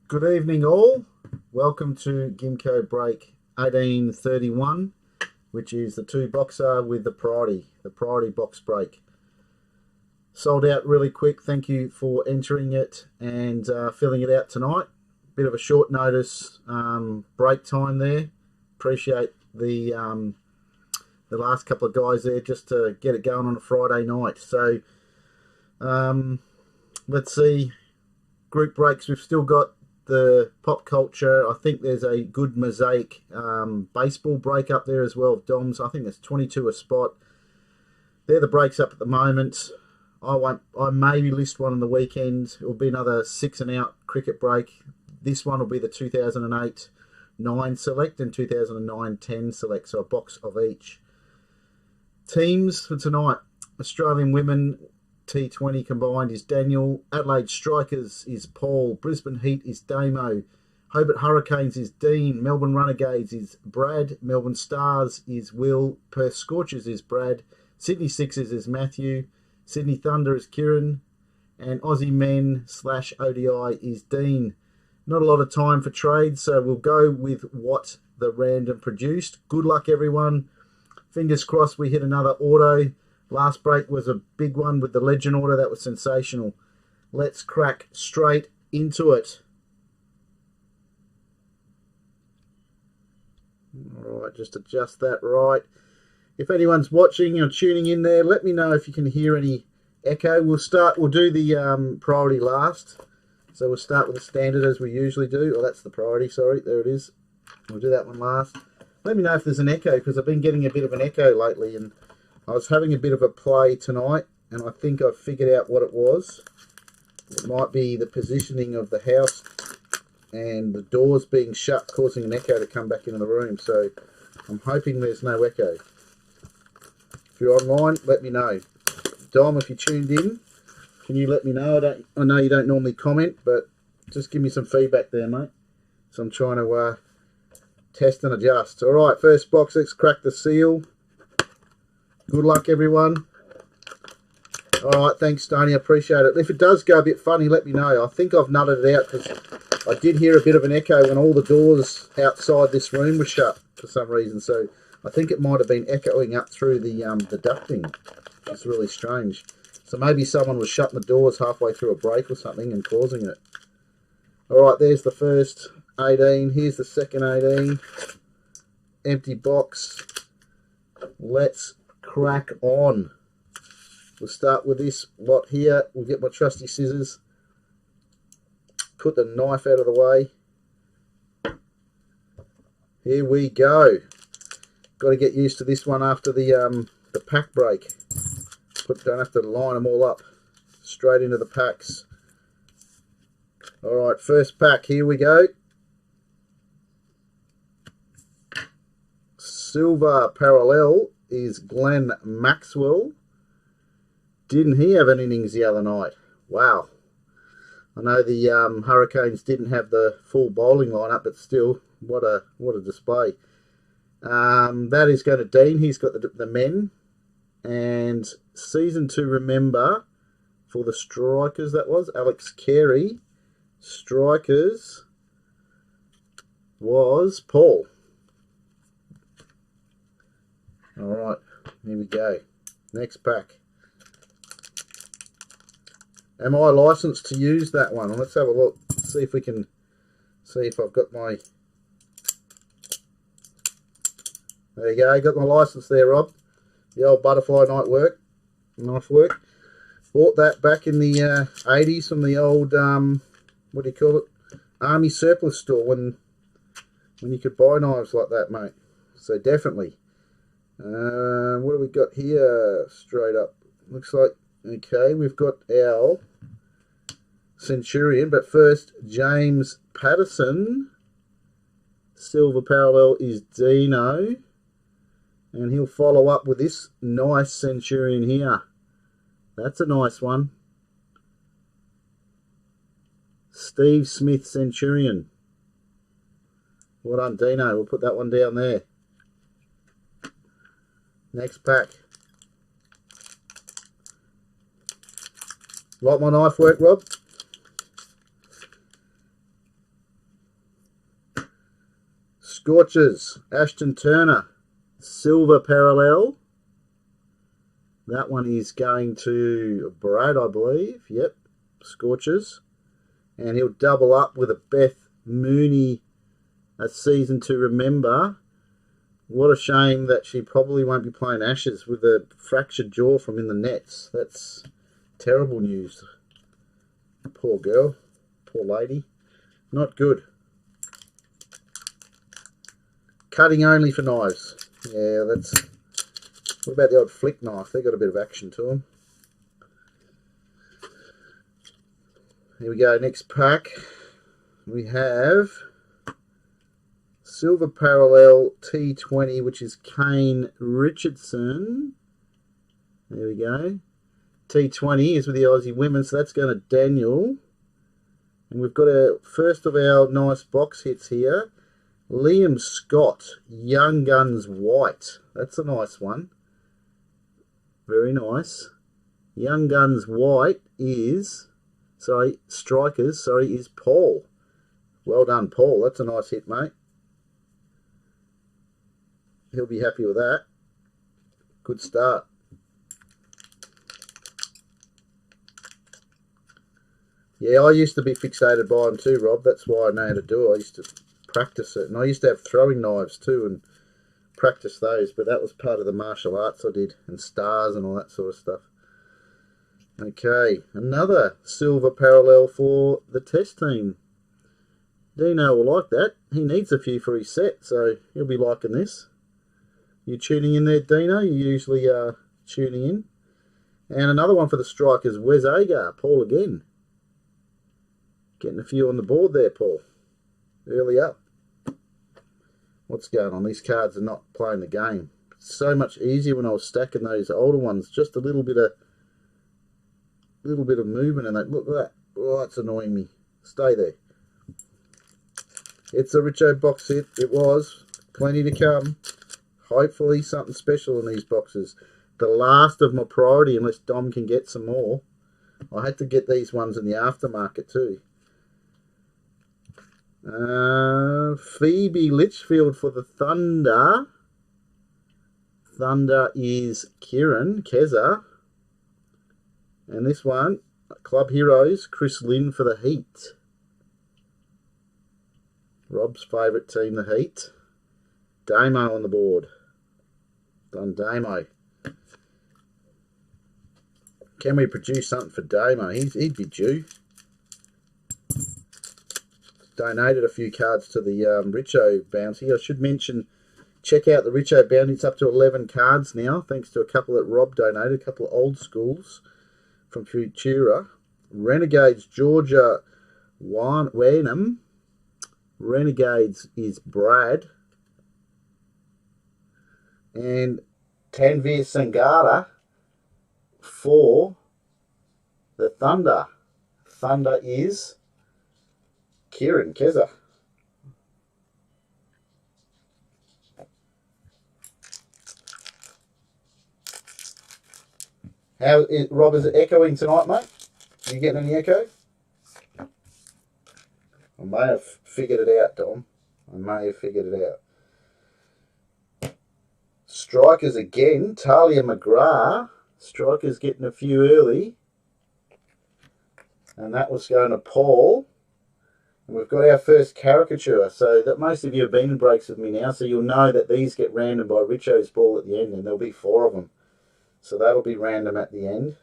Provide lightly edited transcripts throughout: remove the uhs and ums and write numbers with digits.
Good evening, all. Welcome to Gimko Break 1831, which is the two boxer with the priority box break. Sold out really quick. Thank you for entering it and filling it out tonight. Bit of a short notice break time there. Appreciate the last couple of guys there just to get it going on a Friday night. So let's see. Group breaks. We've still got the pop culture. I think there's a good mosaic baseball break up there as well of Doms. I think there's 22 a spot. They're the breaks up at the moment. I maybe list one on the weekend. It will be another 6 and out cricket break. This one will be the 2008 9 select and 2009 10 select, so a box of each. Teams for tonight: Australian women T20 combined is Daniel. Adelaide Strikers is Paul. Brisbane Heat is Damo. Hobart Hurricanes is Dean. Melbourne Renegades is Brad. Melbourne Stars is Will. Perth Scorchers is Brad. Sydney Sixers is Matthew. Sydney Thunder is Kieran. And Aussie Men / ODI is Dean. Not a lot of time for trades, so we'll go with what the random produced. Good luck, everyone. Fingers crossed we hit another auto. Last break was a big one with the legend order. That was sensational. Let's crack straight into it. All right, just adjust that right. If anyone's watching or tuning in there, let me know if you can hear any echo. We'll do the priority last. So we'll start with the standard as we usually do. Oh, that's the priority, sorry. There it is. We'll do that one last. Let me know if there's an echo, because I've been getting a bit of an echo lately, and I was having a bit of a play tonight, and I think I've figured out what it was. It might be the positioning of the house and the doors being shut, causing an echo to come back into the room. So I'm hoping there's no echo. If you're online, let me know. Dom, if you tuned in, can you let me know? I know you don't normally comment, but just give me some feedback there, mate. So I'm trying to test and adjust. All right, first box, let's crack the seal. Good luck, everyone. All right, thanks, Stoney. I appreciate it. If it does go a bit funny, let me know. I think I've nutted it out because I did hear a bit of an echo when all the doors outside this room were shut for some reason. So I think it might have been echoing up through the ducting. It's really strange. So maybe someone was shutting the doors halfway through a break or something and causing it. All right, there's the first 18. Here's the second 18. Empty box. Let's crack on. We'll start with this lot here. We'll get my trusty scissors. Put the knife out of the way. Here we go. Got to get used to this one after the pack break. Don't have to line them all up. Straight into the packs. All right, first pack. Here we go. Silver parallel is Glenn Maxwell. Didn't he have an innings the other night? Wow. I know the Hurricanes didn't have the full bowling lineup, but still, what a display. That is going to Dean. He's got the men. And season to remember for the Strikers, that was Alex Carey. Strikers was Paul. All right, here we go. Next pack. Am I licensed to use that one? Let's have a look. See if we can see if I've got my... There you go. Got my license there, Rob. The old butterfly knife work. Bought that back in the 80s from the old, what do you call it? Army surplus store when you could buy knives like that, mate. So definitely. What do we got here? Straight up. Looks like, okay, we've got our Centurion, but first, James Patterson. Silver parallel is Dino. And he'll follow up with this nice Centurion here. That's a nice one. Steve Smith Centurion. Well done, Dino. We'll put that one down there. Next pack. Like my knife work, Rob? Scorchers, Ashton Turner, silver parallel. That one is going to Brad, I believe. Yep, Scorchers. And he'll double up with a Beth Mooney, a season to remember. What a shame that she probably won't be playing Ashes with a fractured jaw from in the nets. That's terrible news. Poor girl. Poor lady. Not good. Cutting only for knives. Yeah, that's... What about the old flick knife? They got a bit of action to them. Here we go, next pack. We have silver parallel T20, which is Kane Richardson. There we go. T20 is with the Aussie women, so that's going to Daniel. And we've got our first of our nice box hits here. Liam Scott, Young Guns White. That's a nice one. Very nice. Young Guns White is... Strikers, is Paul. Well done, Paul. That's a nice hit, mate. He'll be happy with that. Good start. Yeah, I used to be fixated by them too, Rob. That's why I know how to do it. I used to practice it. And I used to have throwing knives too and practice those. But that was part of the martial arts I did. And stars and all that sort of stuff. Okay, another silver parallel for the test team. Dino will like that. He needs a few for his set, so he'll be liking this. You tuning in there, Dino? You usually are tuning in. And another one for the strikers, Wes Agar, Paul again. Getting a few on the board there, Paul. Early up. What's going on? These cards are not playing the game. It's so much easier when I was stacking those older ones. Just a little bit of movement, and they look at that. Oh, it's annoying me. Stay there. It's a Richo box hit. It was. Plenty to come. Hopefully something special in these boxes. The last of my priority, unless Dom can get some more. I had to get these ones in the aftermarket too. Phoebe Litchfield for the Thunder. Thunder is Kieran Keza. And this one, Club Heroes, Chris Lynn for the Heat. Rob's favourite team, the Heat. Damo on the board. Done Damo. Can we produce something for Damo? He'd be due. Donated a few cards to the Richo bounty. I should mention, check out the Richo bounty. It's up to 11 cards now, thanks to a couple that Rob donated, a couple of old schools from Futura. Renegades, Georgia Wenham. Renegades is Brad. And Tanvir Sangara for the Thunder. Thunder is Kieran Keza. Rob, is it echoing tonight, mate? Are you getting any echo? I may have figured it out, Dom. I may have figured it out. Strikers again. Talia McGrath. Strikers getting a few early. And that was going to Paul. And we've got our first caricature. So that most of you have been in breaks with me now, so you'll know that these get random by Richo's ball at the end, and there'll be 4 of them. So that'll be random at the end.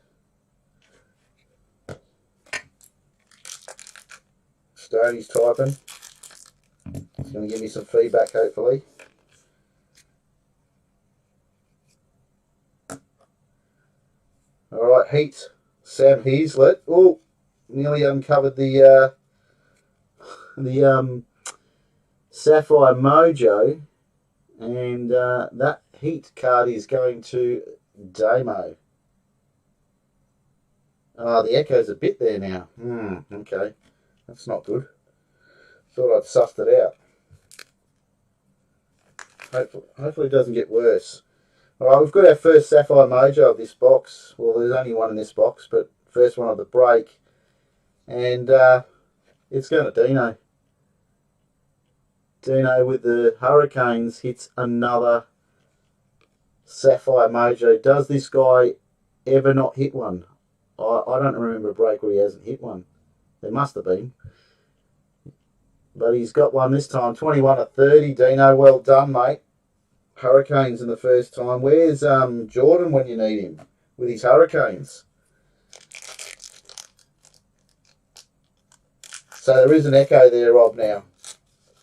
Stoney's typing. He's going to give me some feedback, hopefully. All right, Heat. Sam Heaslett. Oh, nearly uncovered the Sapphire Mojo. And that Heat card is going to Damo. Oh, the echo's a bit there now. Okay. That's not good. Thought I'd sussed it out. Hopefully it doesn't get worse. Alright, we've got our first Sapphire Mojo of this box. Well, there's only one in this box, but first one of the break. And it's going to Dino. Dino with the Hurricanes hits another Sapphire Mojo. Does this guy ever not hit one? I don't remember a break where he hasn't hit one. There must have been. But he's got one this time. 21 to 30, Dino. Well done, mate. Hurricanes in the first time. Where's Jordan when you need him with his Hurricanes? So there is an echo there, Rob, now.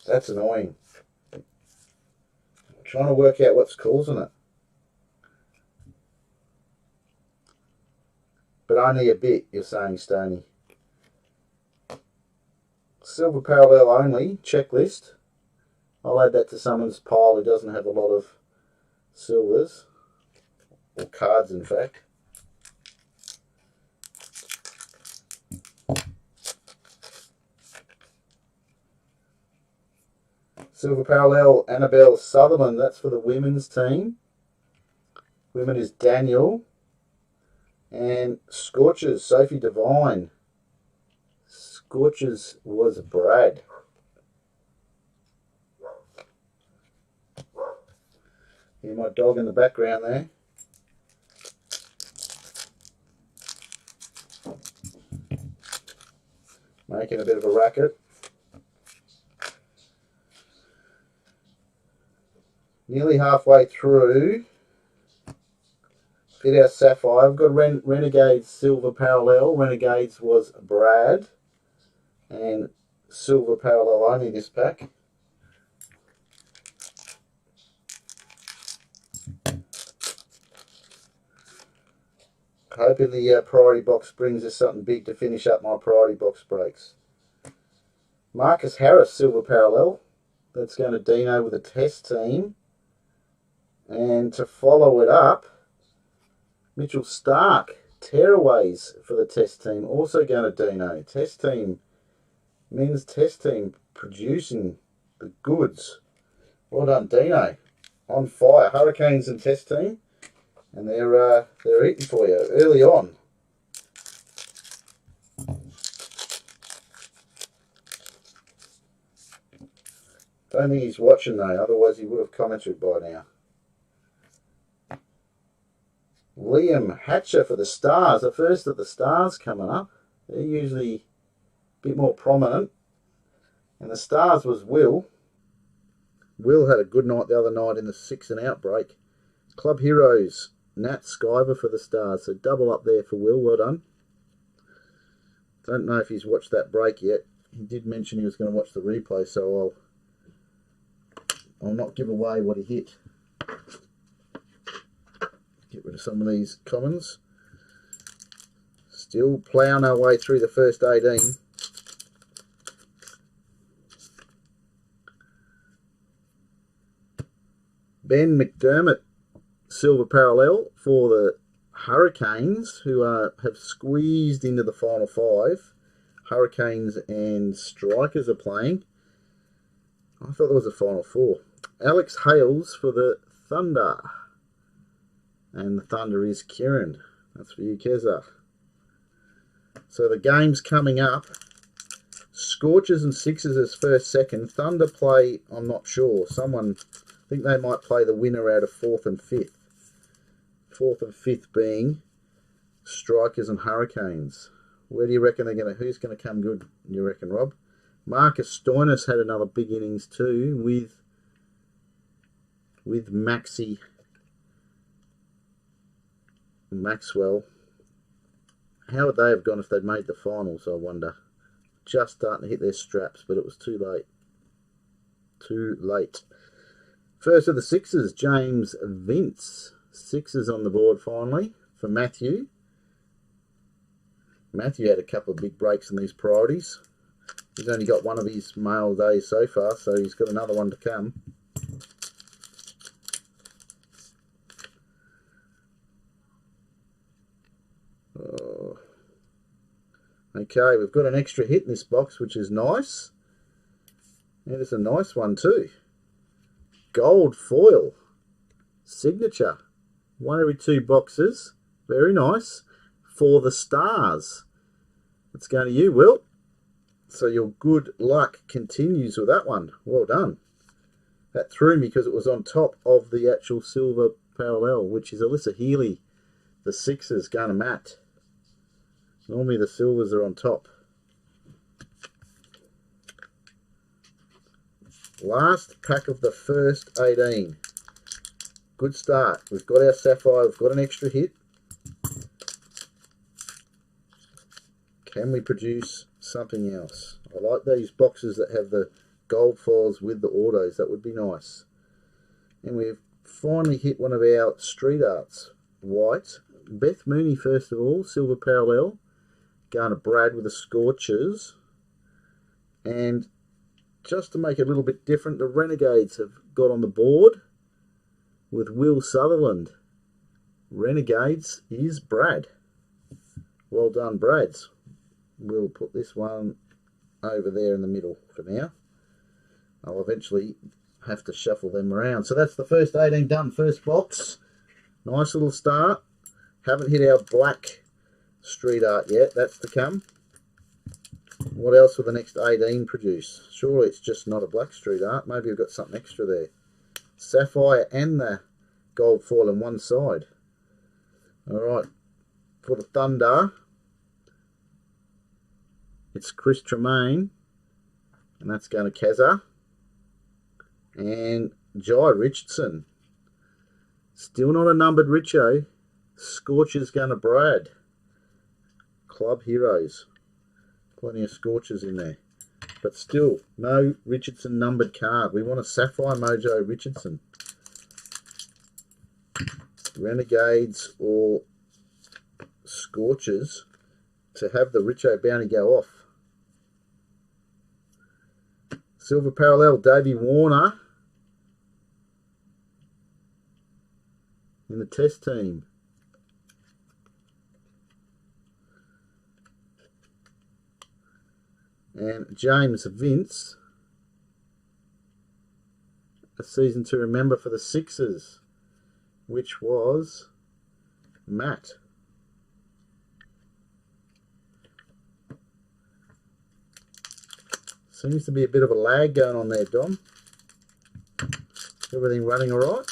That's annoying. I'm trying to work out what's causing it. But only a bit, you're saying, Stoney. Silver parallel only, checklist. I'll add that to someone's pile who doesn't have a lot of silvers. Or cards, in fact. Silver parallel, Annabelle Sutherland. That's for the women's team. Women is Daniel. And Scorchers, Sophie Devine. Scorchers was Brad. Hear my dog in the background there. Making a bit of a racket. Nearly halfway through. Fit our Sapphire. I've got Renegades Silver Parallel. Renegades was Brad. And Silver Parallel only this pack. Hoping the priority box brings us something big to finish up my priority box breaks. Marcus Harris Silver Parallel. That's going to Dino with a test team. And to follow it up, Mitchell Stark, Tearaways for the test team, also going to Dino. Test team, men's test team, producing the goods. Well done, Dino. On fire. Hurricanes and test team, and they're eating for you early on. Don't think he's watching though, otherwise he would have commented by now. Liam Hatcher for the Stars, the first of the Stars coming up. They're usually a bit more prominent. And the Stars was Will. Will had a good night the other night in the 6 and out break. Club Heroes, Nat Skyver for the Stars. So double up there for Will, well done. Don't know if he's watched that break yet. He did mention he was going to watch the replay, so I'll not give away what he hit. Get rid of some of these commons. Still ploughing our way through the first 18. Ben McDermott, Silver Parallel for the Hurricanes, who have squeezed into the final 5. Hurricanes and Strikers are playing. I thought there was a final 4. Alex Hales for the Thunder. And the Thunder is Kieran. That's for you, Keza. So the game's coming up. Scorchers and Sixers as first, second. Thunder play, I'm not sure. Someone, I think they might play the winner out of 4th and 5th. 4th and 5th being Strikers and Hurricanes. Where do you reckon they're going to, who's going to come good, you reckon, Rob? Marcus Stoinis had another big innings too with Maxwell. How would they have gone if they'd made the finals, I wonder? Just starting to hit their straps, but it was too late. Too late. First of the Sixers, James Vince. Sixers on the board finally for Matthew. Matthew had a couple of big breaks in these priorities. He's only got one of his mail days so far, so he's got another one to come. Okay, we've got an extra hit in this box, which is nice. And it's a nice one too. Gold foil. Signature. One every 2 boxes. Very nice. For the Stars. It's going to you, Will. So your good luck continues with that one. Well done. That threw me because it was on top of the actual silver parallel, which is Alyssa Healy, the sixes, going to Matt. Normally the silvers are on top. Last pack of the first 18. Good start. We've got our sapphire. We've got an extra hit. Can we produce something else? I like these boxes that have the gold foils with the autos. That would be nice. And we've finally hit one of our street arts. White. Beth Mooney first of all. Silver parallel. Going to Brad with the Scorchers. And just to make it a little bit different, the Renegades have got on the board with Will Sutherland. Renegades is Brad. Well done, Brads. We'll put this one over there in the middle for now. I'll eventually have to shuffle them around. So that's the first 18 done. First box. Nice little start. Haven't hit our black street art yet. That's to come. What else will the next 18 produce? Surely it's just not a black street art. Maybe we've got something extra there. Sapphire and the gold foil on one side. Alright. For the Thunder, it's Chris Tremaine. And that's going to Kazza. And Jai Richardson. Still not a numbered Richo. Scorchers going to Brad. Club Heroes. Plenty of Scorchers in there. But still, no Richardson numbered card. We want a Sapphire Mojo Richardson. Renegades or Scorchers to have the Richo bounty go off. Silver parallel, Davey Warner in the test team. And James Vince, a season to remember for the Sixers, which was Matt. Seems to be a bit of a lag going on there, Dom. Everything running all right?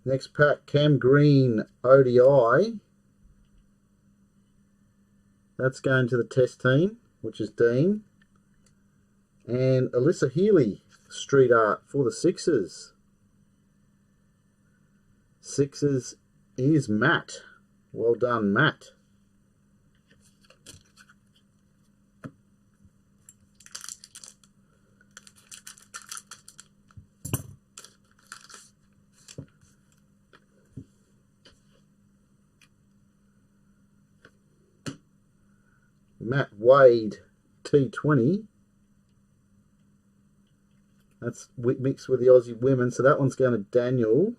Next pack, Cam Green ODI. That's going to the test team, which is Dean. And Alyssa Healy, street art for the Sixers. Sixers is Matt. Well done, Matt. Matt Wade T20. That's mixed with the Aussie women. So that one's going to Daniel.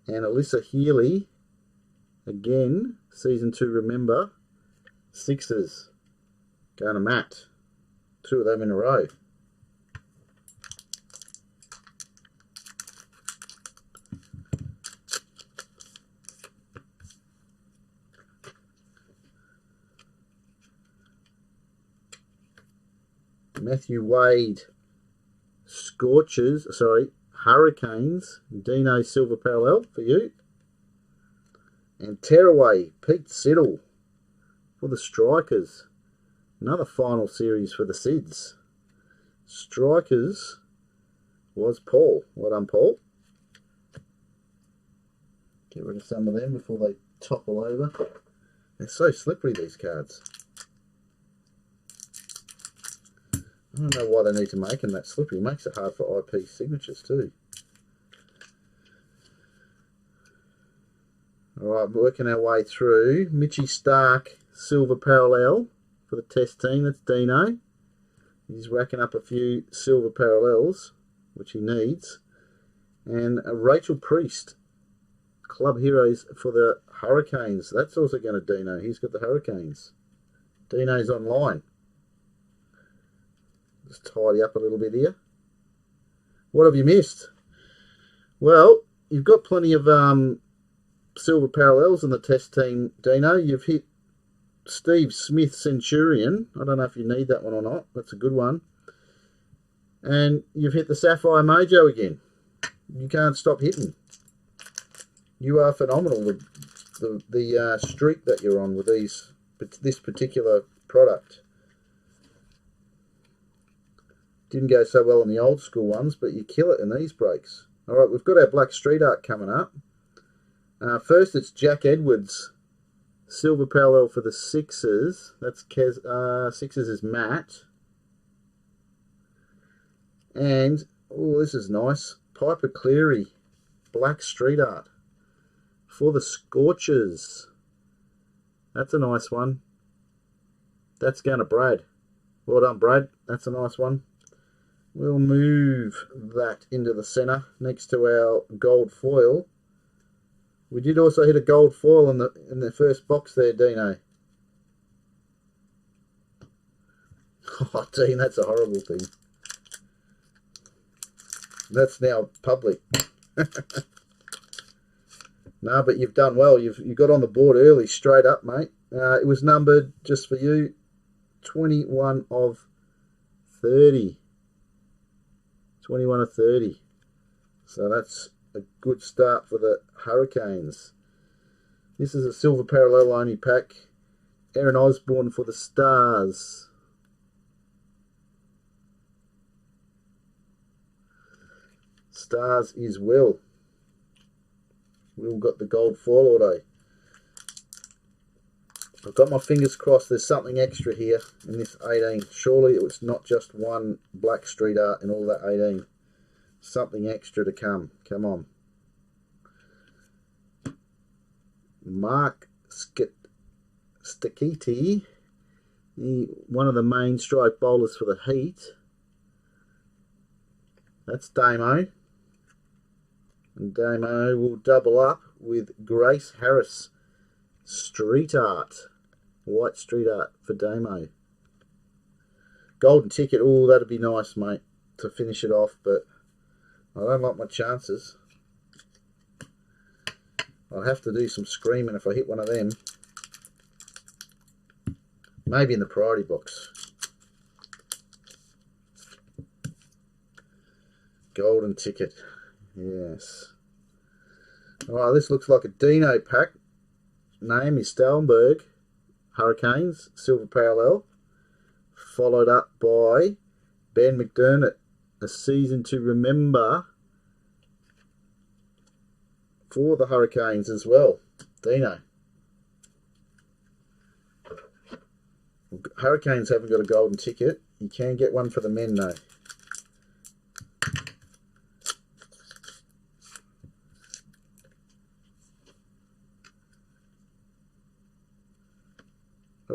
And Alyssa Healy. Again, season 2 remember. Sixers. Going to Matt. 2 of them in a row. Matthew Wade, Scorchers, sorry, Hurricanes, Dino Silver Parallel for you. And Tearaway, Pete Siddle for the Strikers. Another final series for the Sids. Strikers was Paul. Well done, Paul. Get rid of some of them before they topple over. They're so slippery, these cards. I don't know why they need to make them that slippery. It makes it hard for IP signatures too. Alright, working our way through. Mitchie Stark, Silver Parallel for the test team. That's Dino. He's racking up a few silver parallels, which he needs. And Rachel Priest, Club Heroes for the Hurricanes. That's also going to Dino. He's got the Hurricanes. Dino's online. Just tidy up a little bit here. What have you missed? Well, you've got plenty of silver parallels in the test team, Dino. You've hit Steve Smith Centurion. I don't know if you need that one or not. That's a good one. And you've hit the Sapphire Mojo again. You can't stop hitting. You are phenomenal. The streak that you're on with this particular product. Didn't go so well in the old school ones, but you kill it in these breaks. All right, we've got our Black Street Art coming up. First, it's Jack Edwards, silver parallel for the Sixers. That's Sixers is Matt. And, oh, this is nice. Piper Cleary, Black Street Art for the Scorchers. That's a nice one. That's going to Brad. Well done, Brad. That's a nice one. We'll move that into the centre next to our gold foil. We did also hit a gold foil in the first box there, Dino. Oh, Dean, that's a horrible thing. That's now public. No, but you've done well. You got on the board early, straight up, mate. It was numbered, just for you, 21 of 30. 21 of 30. So that's a good start for the Hurricanes. This is a silver parallel only pack. Aaron Osborne for the Stars. Stars is Will. Will got the gold foil auto. I've got my fingers crossed there's something extra here in this 18. Surely it was not just one Black Street Art in all that 18. Something extra to come. Come on. Mark Stakiti, one of the main strike bowlers for the Heat. That's Damo. And Damo will double up with Grace Harris. Street Art. White Street Art for Damo. Golden ticket. Oh, that'd be nice, mate, to finish it off, but I don't like my chances. I'll have to do some screaming if I hit one of them. Maybe in the priority box. Golden ticket. Yes. Alright, this looks like a Dino pack. Name is Stallenberg. Hurricanes, silver parallel. Followed up by Ben McDermott. A season to remember for the Hurricanes as well. Dino. Hurricanes haven't got a golden ticket. You can get one for the men though.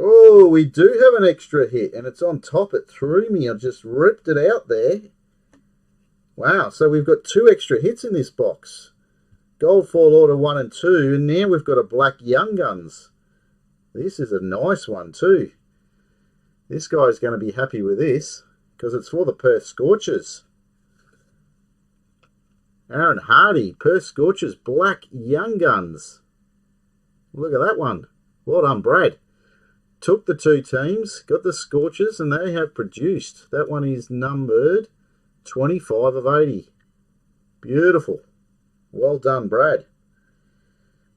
Oh, we do have an extra hit, and it's on top. It threw me. I just ripped it out there. Wow, so we've got 2 extra hits in this box. Gold foil order 1 and 2, and now we've got a black Young Guns. This is a nice one too. This guy's going to be happy with this, because it's for the Perth Scorchers. Aaron Hardy, Perth Scorchers, black Young Guns. Look at that one. Well done, Brad. Took the 2 teams, got the Scorchers, and they have produced. That one is numbered 25 of 80. Beautiful. Well done, Brad.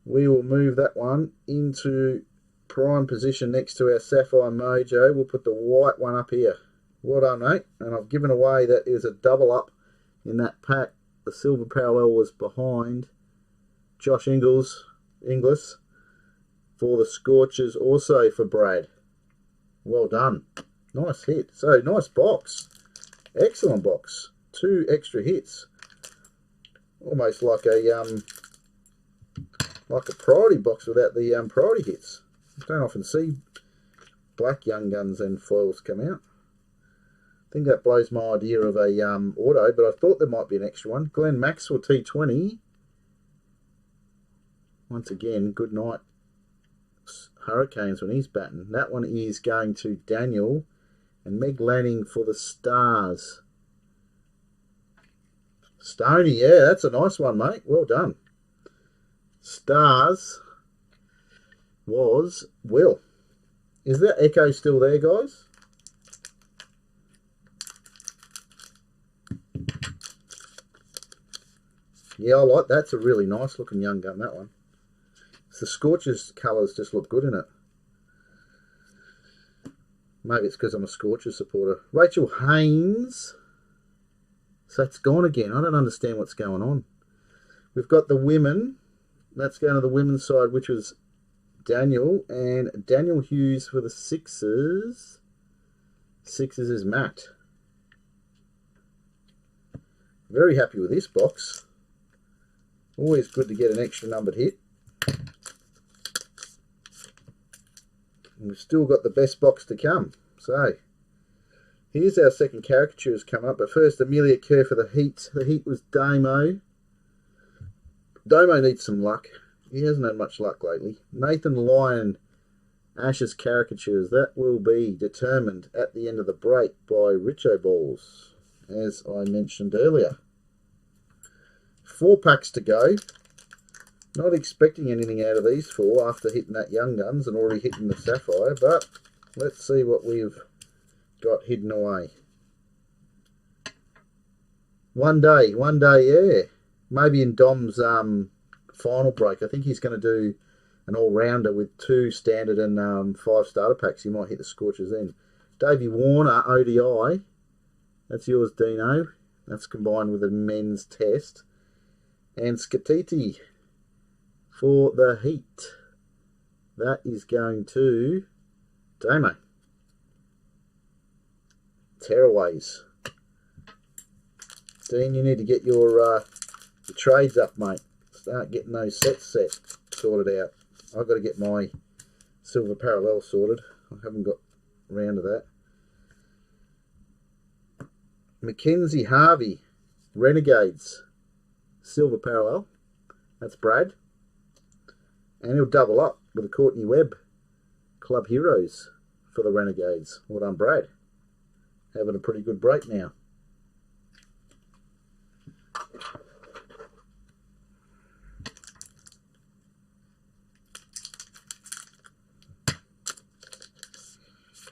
We will move that one into prime position next to our Sapphire Mojo. We'll put the white one up here. Well done, mate. And I've given away that it was a double up in that pack. The silver parallel was behind Josh Inglis for the Scorchers, also for Brad. Well done. Nice hit. So, nice box. Excellent box. 2 extra hits. Almost like a priority box without the priority hits. I don't often see black Young Guns and foils come out. I think that blows my idea of a auto, but I thought there might be an extra one. Glenn Maxwell T20. Once again, good night Hurricanes when he's batting. That one is going to Daniel and Meg Lanning for the Stars. Stoney, yeah, that's a nice one, mate. Well done. Stars was Will. Is that echo still there, guys? Yeah, I like that. That's a really nice looking young gun, that one. The Scorchers colours just look good in it. Maybe it's because I'm a Scorchers supporter. Rachel Haynes. So it's gone again. I don't understand what's going on. We've got the women. That's going to the women's side, which was Daniel. And Daniel Hughes for the Sixers. Sixers is Matt. Very happy with this box. Always good to get an extra numbered hit. And we've still got the best box to come. So, here's our second caricatures coming up. But first, Amelia Kerr for the Heat. The Heat was Damo. Damo needs some luck. He hasn't had much luck lately. Nathan Lyon, Ashes caricatures. That will be determined at the end of the break by Richo Balls, as I mentioned earlier. 4 packs to go. Not expecting anything out of these 4 after hitting that Young Guns and already hitting the Sapphire, but let's see what we've got hidden away. One day, yeah. Maybe in Dom's final break. I think he's going to do an all-rounder with 2 standard and 5 starter packs. He might hit the Scorchers then. Davey Warner, ODI. That's yours, Dino. That's combined with a men's test. And Skatiti for the Heat. That is going to Damo. Tearaways. Dean, you need to get your trades up, mate. Start getting those sets sorted out. I've got to get my silver parallel sorted. I haven't got around to that. Mackenzie Harvey, Renegades, silver parallel. That's Brad. And he'll double up with a Courtney Webb, Club Heroes for the Renegades. Well done, Brad. Having a pretty good break now.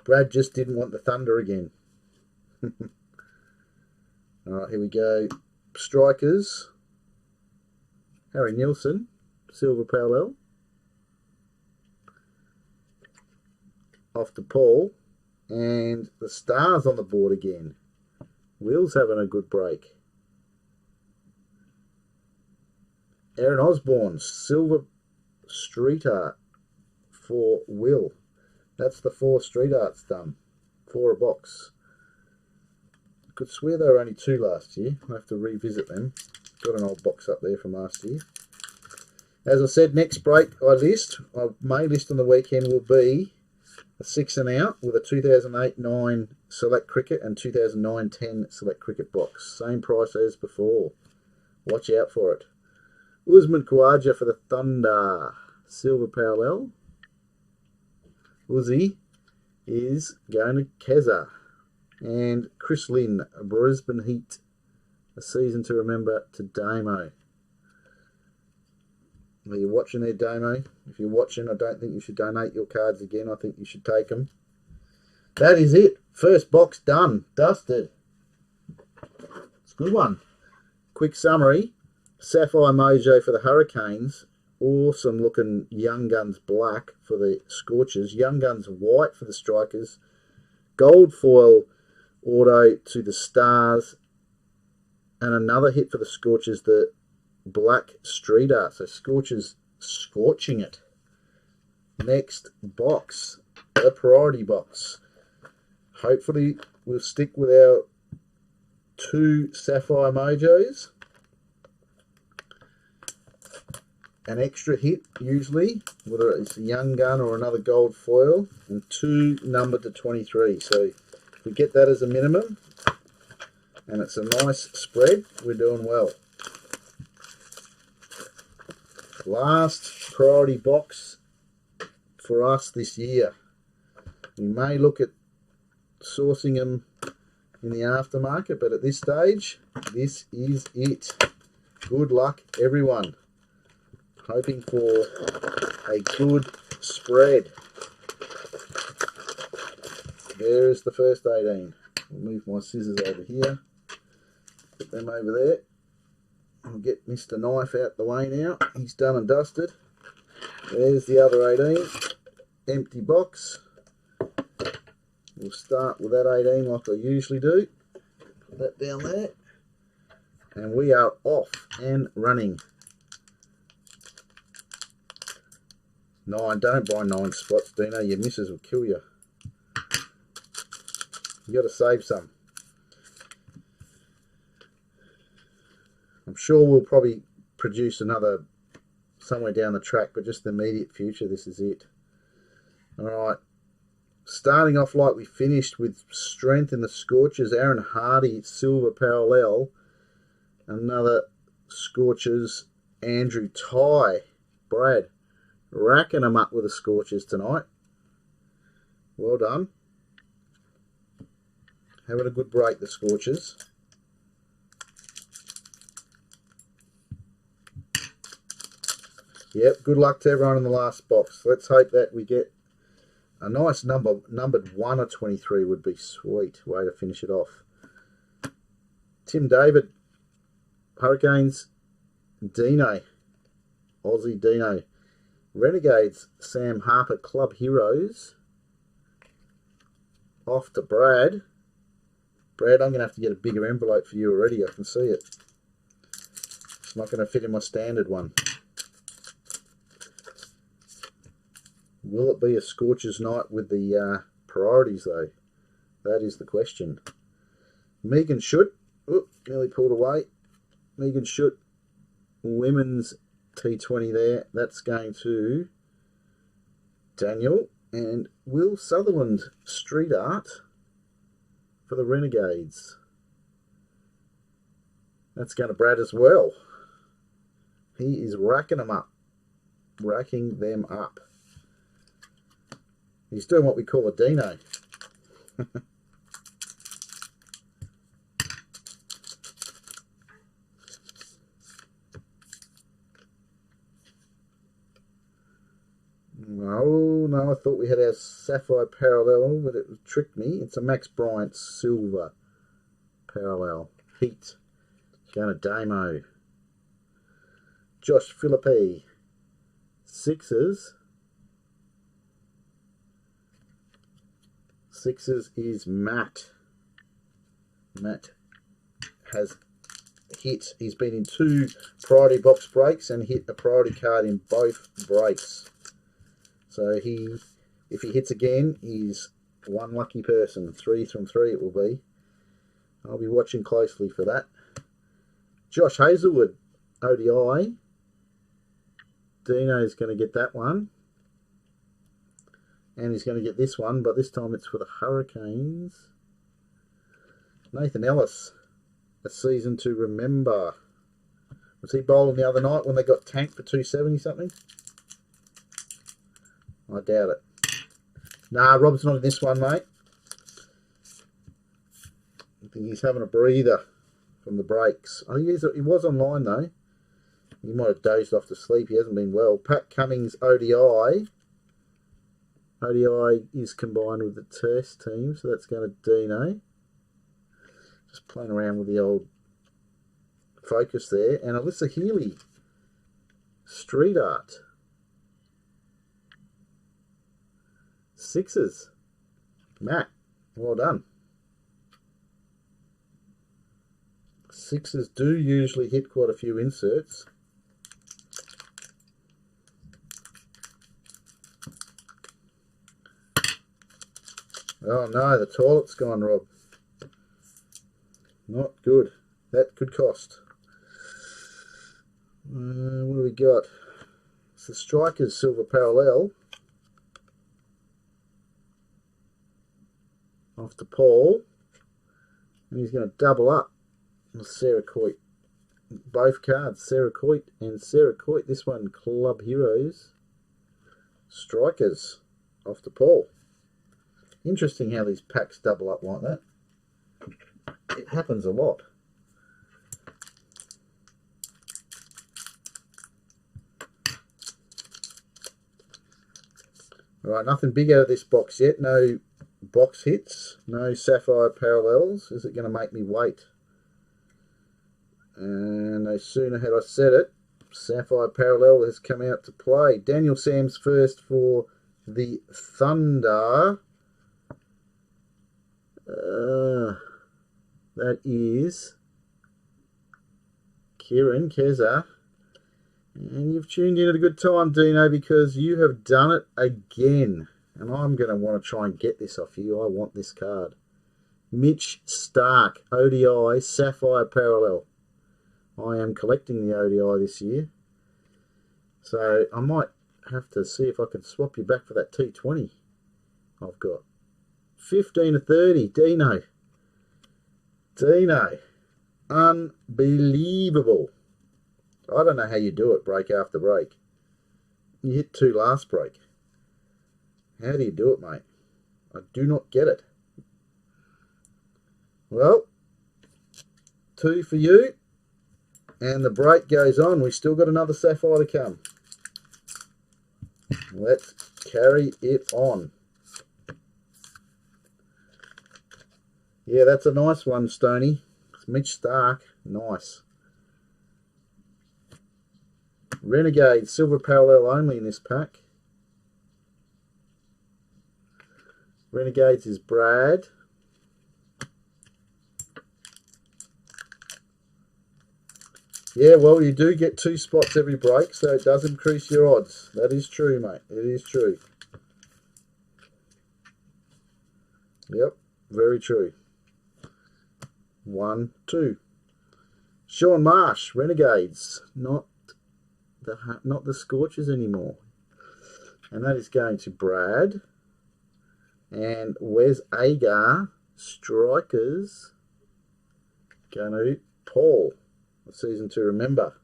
Brad just didn't want the Thunder again. Alright, here we go. Strikers. Harry Nielsen, silver parallel. Off to Paul. And the Stars on the board again. Will's having a good break. Aaron Osborne, silver street art for Will. That's the 4 street arts done. 4 a box. I could swear they were only 2 last year. I'll have to revisit them. Got an old box up there from last year. As I said, next break I may list on the weekend will be a 6 and out with a 2008-9 Select Cricket and 2009-10 Select Cricket box. Same price as before. Watch out for it. Usman Khawaja for the Thunder. Silver parallel. Uzi is going to Keza. And Chris Lynn, Brisbane Heat. A season to remember to Damo. Are you watching there, Damo? If you're watching, I don't think you should donate your cards again. I think you should take them. That is it. First box done. Dusted. It's a good one. Quick summary. Sapphire Mojo for the Hurricanes. Awesome looking Young Guns black for the Scorchers. Young Guns white for the Strikers. Gold foil auto to the Stars. And another hit for the Scorchers, the black street art. So Scorchers scorching it. Next box, the priority box. Hopefully we'll stick with our 2 Sapphire Mojos. An extra hit usually, whether it's a Young Gun or another gold foil, and 2 numbered to 23. So if we get that as a minimum, and it's a nice spread, we're doing well. Last priority box for us this year. We may look at sourcing them in the aftermarket, but at this stage, this is it. Good luck, everyone. hoping for a good spread. There's the first 18. I'll move my scissors over here. Put them over there. I'll get Mr. Knife out the way now. He's done and dusted. There's the other 18. Empty box. We'll start with that 18 like I usually do. Put that down there. And we are off and running. 9. Don't buy 9 spots, Dino. Your missus will kill you. You got to save some. I'm sure we'll probably produce another somewhere down the track, but just the immediate future, this is it. Alright. Starting off like we finished with strength in the Scorchers. Aaron Hardy, silver parallel. Another Scorchers. Andrew Ty. Brad. Racking them up with the Scorchers tonight. Well done. Having a good break, the Scorchers. Yep, good luck to everyone in the last box. Let's hope that we get a nice numbered 1 of 23 would be sweet. Way to finish it off. Tim David, Hurricanes, Dino, Aussie Dino. Renegades, Sam Harper, Club Heroes. Off to Brad. Brad, I'm going to have to get a bigger envelope for you already. I can see it. It's not going to fit in my standard one. Will it be a Scorchers night with the priorities, though? That is the question. Megan Schutt. Oop, nearly pulled away. Megan Schutt. Women's T20 there. That's going to Daniel. And Will Sutherland, Street Art for the Renegades. That's going to Brad as well. He is racking them up. Racking them up. He's doing what we call a Dino. No, I thought we had our Sapphire parallel, but it tricked me. It's a Max Bryant silver parallel. Heat. Going to Damo. Josh Philippi. Sixers. Sixers is Matt. Matt has hit. He's been in 2 priority box breaks and hit a priority card in both breaks. So if he hits again, he's one lucky person. 3 from 3 it will be. I'll be watching closely for that. Josh Hazelwood, ODI. Dino's going to get that one. And he's going to get this one, but this time it's for the Hurricanes. Nathan Ellis, a season to remember. Was he bowling the other night when they got tanked for 270 something? I doubt it. Nah, Rob's not in this one, mate. I think he's having a breather from the breaks. I think he was online, though. He might have dozed off to sleep. He hasn't been well. Pat Cummings, ODI. ODI is combined with the test team, so that's going to Dino. Just playing around with the old focus there. And Alyssa Healy, Street Art. Sixers. Matt, well done. Sixers do usually hit quite a few inserts. Oh no, the toilet's gone, Rob. Not good. That could cost. What do we got? It's the Strikers silver parallel. Off to Paul. And he's going to double up with Sarah Coit. Both cards, Sarah Coit and Sarah Coit. This one, Club Heroes. Strikers. Off to Paul. Interesting how these packs double up like that. It happens a lot. Alright, nothing big out of this box yet. No box hits. No sapphire parallels. Is it going to make me wait? And no sooner had I said it, sapphire parallel has come out to play. Daniel Sam's first for the Thunder. That is Kieran Keza. And you've tuned in at a good time, Dino, because you have done it again. And I'm going to want to try and get this off you. I want this card. Mitch Stark, ODI, Sapphire Parallel. I am collecting the ODI this year. So I might have to see if I can swap you back for that T20 I've got. 15 to 30, Dino. Dino. Unbelievable. I don't know how you do it break after break. You hit 2 last break. How do you do it, mate? I do not get it. Well, 2 for you. And the break goes on. We've still got another sapphire to come. Let's carry it on. Yeah, that's a nice one, Stoney. It's Mitch Stark. Nice. Renegade, silver parallel only in this pack. Renegades is Brad. Yeah, well, you do get 2 spots every break, so it does increase your odds. That is true, mate. It is true. Yep, very true. 1, 2. Sean Marsh, Renegades. Not the Scorchers anymore. And that is going to Brad. And Wes Agar, Strikers, going to Paul. A season to remember.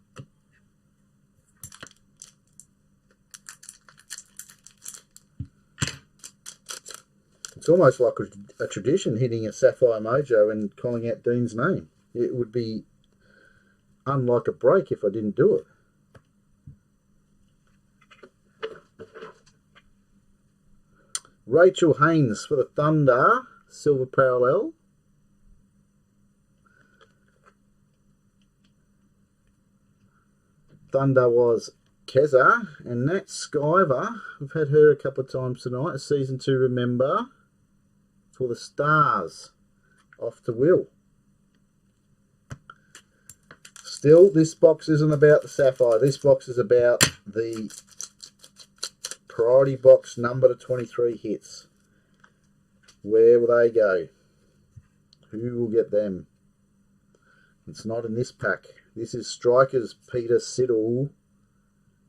It's almost like a tradition hitting a Sapphire Mojo and calling out Dean's name. It would be unlike a break if I didn't do it. Rachel Haynes for the Thunder, silver parallel. Thunder was Keza, and Nat Skyver. We've had her a couple of times tonight. A season to remember for the Stars. Off to Will. Still, this box isn't about the Sapphire. This box is about the priority box number to 23 hits. Where will they go? Who will get them? It's not in this pack. This is Strikers, Peter Siddle.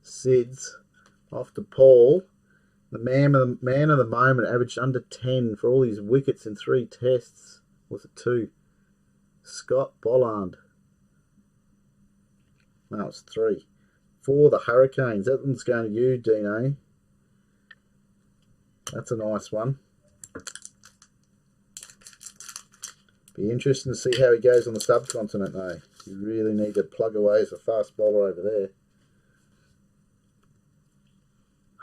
Sids. Off to Paul. The man of the moment averaged under 10 for all his wickets in 3 tests. Was it 2? Scott Bolland. No, it's 3. For the Hurricanes. That one's going to you, Dino. That's a nice one. Be interesting to see how he goes on the subcontinent, though. You really need to plug away as a fast bowler over there.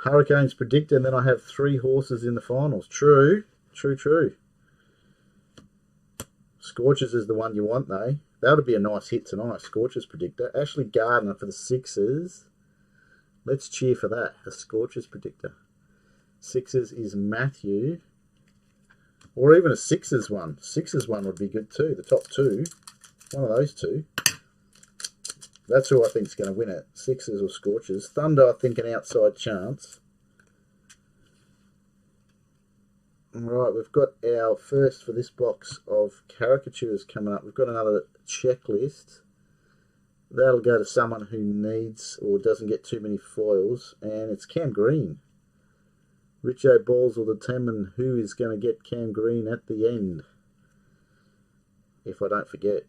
Hurricanes predictor, and then I have 3 horses in the finals. True. True, true. Scorchers is the one you want, though. That would be a nice hit tonight. Scorchers predictor. Ashley Gardner for the Sixers. Let's cheer for that. A Scorchers predictor. Sixers is Matthew. Or even a Sixers one. Sixers one would be good too. The top 2. One of those 2. That's who I think is going to win it. Sixers or Scorchers. Thunder, I think, an outside chance. Alright, we've got our first for this box of caricatures coming up. We've got another checklist. That'll go to someone who needs or doesn't get too many foils. And it's Cam Green. Richo Balls will determine who is going to get Cam Green at the end. If I don't forget.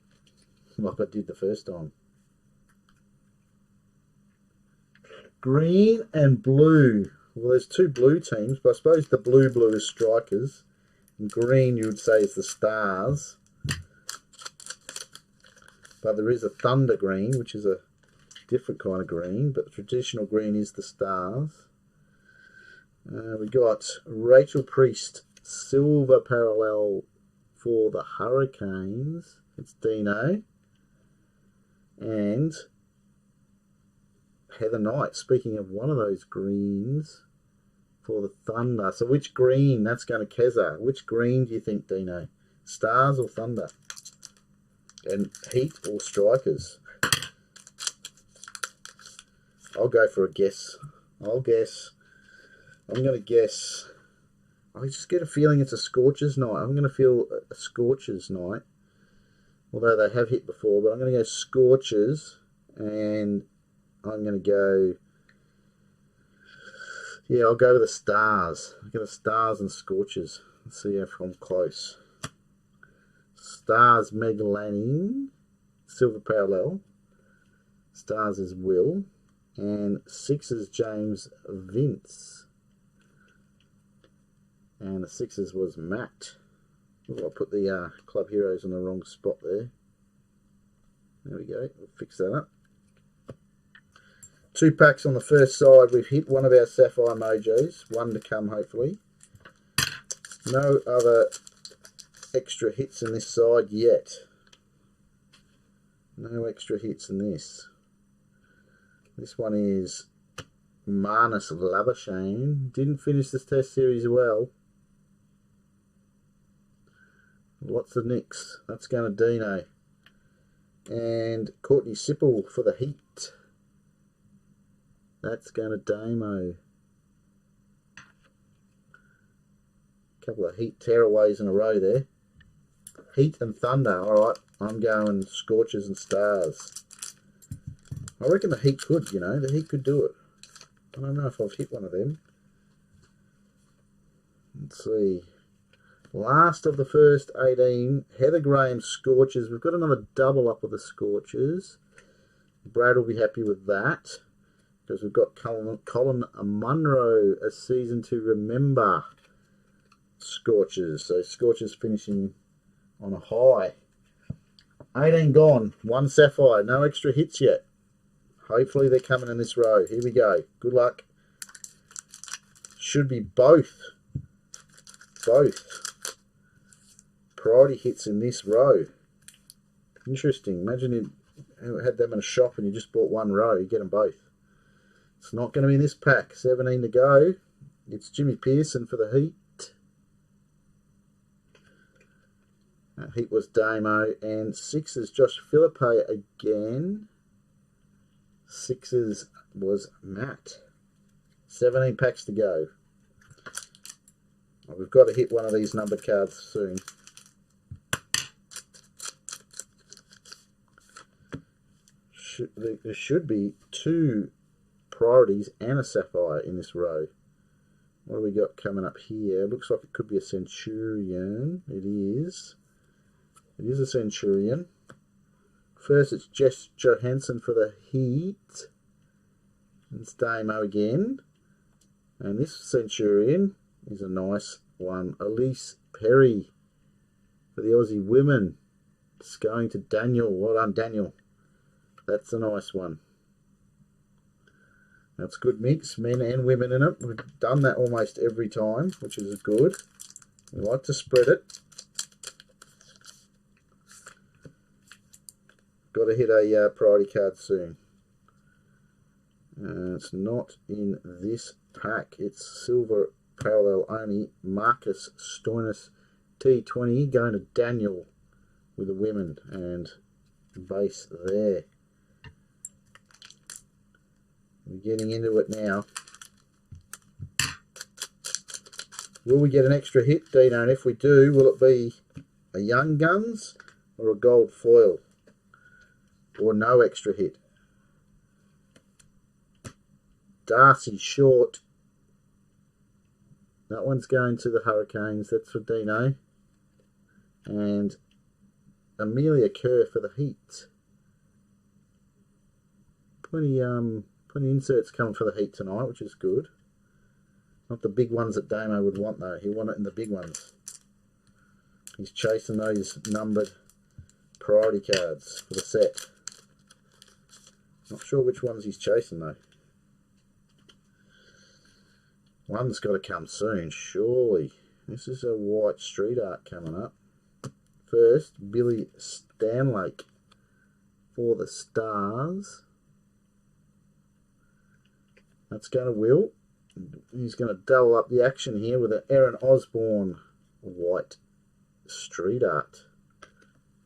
Like I did the first time. Green and blue. Well, there's 2 blue teams, but I suppose the blue is Strikers. And green, you would say, is the Stars. But there is a Thunder green, which is a different kind of green. But the traditional green is the Stars. We got Rachel Priest, silver parallel for the Hurricanes. It's Dino. And Heather Knight, speaking of one of those greens, for the Thunder. So which green? That's going to Keza. Which green do you think, Dino? Stars or Thunder? And Heat or Strikers? I'll go for a guess. I'm going to guess. I just get a feeling it's a Scorchers night. I'm going to feel a Scorchers night. Although they have hit before. But I'm going to go Scorchers. And I'm going to go... Yeah, I'll go with the Stars. I'll get the Stars and Scorchers. Let's see if I'm close. Stars, Meg Lanning. Silver parallel. Stars is Will. And Sixes, James Vince. And the Sixes was Matt. Oh, I put the Club Heroes in the wrong spot there. There we go. We'll fix that up. 2 packs on the first side. We've hit one of our Sapphire Mojos. 1 to come, hopefully. No other extra hits in this side yet. No extra hits in this. This one is Marnus Labuschagne. Didn't finish this test series well. Lots of nicks. That's going to Dino. And Courtney Sipple for the Heat. That's going to Damo. Couple of Heat tearaways in a row there. Heat and Thunder. Alright, I'm going Scorchers and Stars. I reckon the Heat could, you know. The Heat could do it. I don't know if I've hit one of them. Let's see. Last of the first 18. Heather Graham Scorchers. We've got another double up of the Scorchers. Brad will be happy with that. Because we've got Colin Munro, a season to remember. Scorchers. So Scorchers finishing on a high. 18 gone. 1 Sapphire. No extra hits yet. Hopefully they're coming in this row. Here we go. Good luck. Should be both. Priority hits in this row. Interesting. Imagine you had them in a shop and you just bought 1 row. You get them both. It's not going to be in this pack. 17 to go. It's Jimmy Pearson for the Heat. Heat was Damo. And Sixes, Josh Philippe again. Sixes was Matt. 17 packs to go. We've got to hit one of these numbered cards soon. There should be 2 priorities and a Sapphire in this row. What do we got coming up here? Looks like it could be a Centurion. It is. It is a Centurion. First, it's Jess Johansson for the Heat. It's Damo again. And this Centurion is a nice one. Elise Perry for the Aussie women. It's going to Daniel. Well done, Daniel. That's a nice one. That's good mix, men and women in it. We've done that almost every time, which is good. We like to spread it. Got to hit a priority card soon. It's not in this pack. It's silver parallel only. Marcus Stoinis T20 going to Daniel with the women and base there. We're getting into it now. Will we get an extra hit, Dino? And if we do, will it be a Young Guns or a gold foil? Or no extra hit? Darcy Short. That one's going to the Hurricanes. That's for Dino. And Amelia Kerr for the Heat. Plenty inserts coming for the Heat tonight, which is good. Not the big ones that Damo would want, though. He'll want it in the big ones. He's chasing those numbered priority cards for the set. Not sure which ones he's chasing, though. One's got to come soon, surely. This is a white street art coming up. First, Billy Stanlake for the Stars. That's going to Will. He's going to double up the action here with an Aaron Osborne white street art.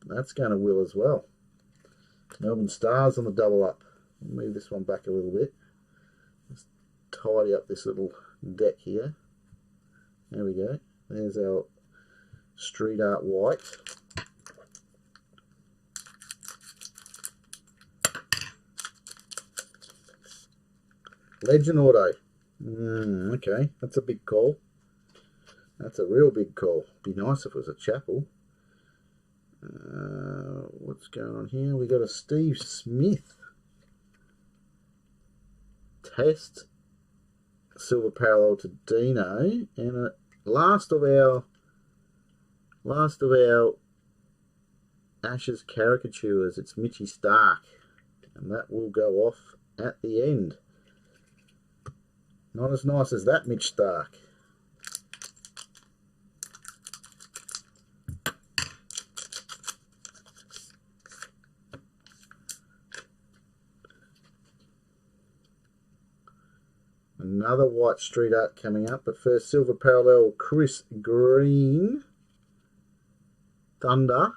That's going to Will as well. Melbourne Stars on the double up. Move this one back a little bit. Let's tidy up this little deck here. There we go. There's our street art white. Legend Auto. Okay, that's a big call. That's a real big call. Be nice if it was a Chapel. What's going on here? We got a Steve Smith test silver parallel to Dino, and a last of our Ashes caricatures. It's Mitchy Stark, and that will go off at the end. Not as nice as that Mitch Stark. Another white street art coming up, but first silver parallel Chris Green. Thunder